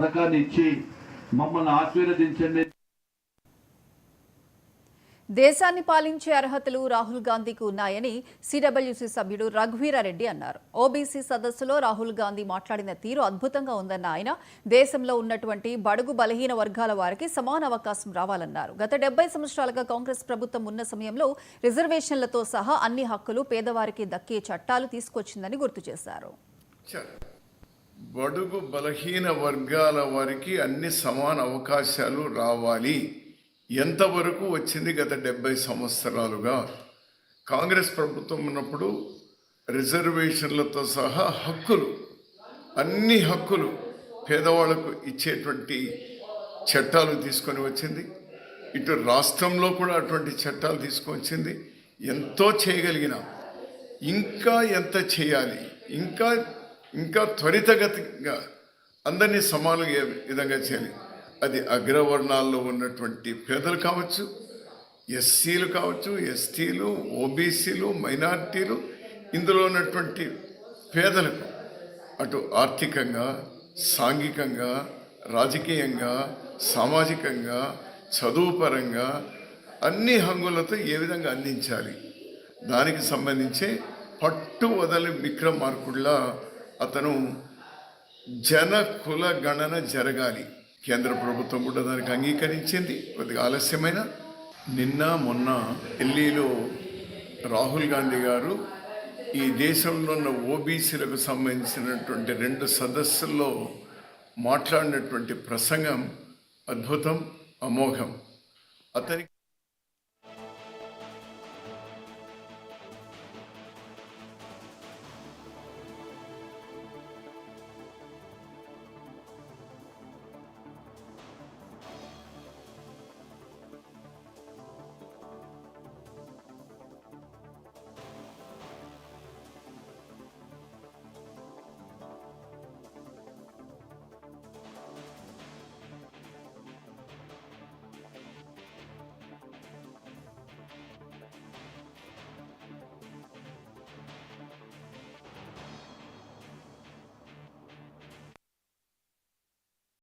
పథకాన్ని ఇచ్చి మమ్మల్ని ఆశీర్వదించండి. దేశాన్ని పాలించే అర్హతలు రాహుల్ గాంధీకి ఉన్నాయని సిడబ్ల్యూసీ సభ్యుడు రఘువీరారెడ్డి అన్నారు. ఓబీసీ సదస్సులో రాహుల్ గాంధీ మాట్లాడిన తీరు అద్భుతంగా ఉందన్న ఆయన దేశంలో ఉన్నటువంటి బడుగు బలహీన వర్గాల వారికి సమాన అవకాశం రావాలన్నారు. గత 70 సంవత్సరాలుగా కాంగ్రెస్ ప్రభుత్వం ఉన్న సమయంలో రిజర్వేషన్లతో సహా అన్ని హక్కులు పేదవారికి దక్కే చట్టాలు తీసుకొచ్చిందని గుర్తు చేశారు. బడుగు బలహీన వర్గాల వారికి అన్ని సమాన అవకాశాలు రావాలి. ఎంతవరకు వచ్చింది? గత 70 సంవత్సరాలుగా కాంగ్రెస్ ప్రభుత్వం ఉన్నప్పుడు రిజర్వేషన్లతో సహా హక్కులు, అన్ని హక్కులు పేదవాళ్లకు ఇచ్చేటువంటి చట్టాలు తీసుకొని వచ్చింది. ఇటు రాష్ట్రంలో కూడా అటువంటి చట్టాలు తీసుకొచ్చింది. ఎంతో చేయగలిగిన, ఇంకా ఎంత చేయాలి, ఇంకా త్వరితగతిగా అందరినీ సమాన విధంగా చేయాలి. అది అగ్రవర్ణాల్లో ఉన్నటువంటి పేదలు కావచ్చు, ఎస్సీలు కావచ్చు, ఎస్టీలు, ఓబీసీలు, మైనార్టీలు, ఇందులో ఉన్నటువంటి పేదలకు అటు ఆర్థికంగా, సాంఘికంగా, రాజకీయంగా, సామాజికంగా, చదువుపరంగా అన్ని హంగులతో ఏ విధంగా అందించాలి, దానికి సంబంధించి పట్టు వదలి విక్రమార్కుడిలా అతను జన కుల గణన జరగాలి. కేంద్ర ప్రభుత్వం కూడా దానికి అంగీకరించింది. కొద్దిగా ఆలస్యమైన నిన్న మొన్న ఢిల్లీలో రాహుల్ గాంధీ గారు ఈ దేశంలో ఉన్న ఓబీసీలకు సంబంధించినటువంటి 2 సదస్సుల్లో మాట్లాడినటువంటి ప్రసంగం అద్భుతం, అమోఘం. అతనికి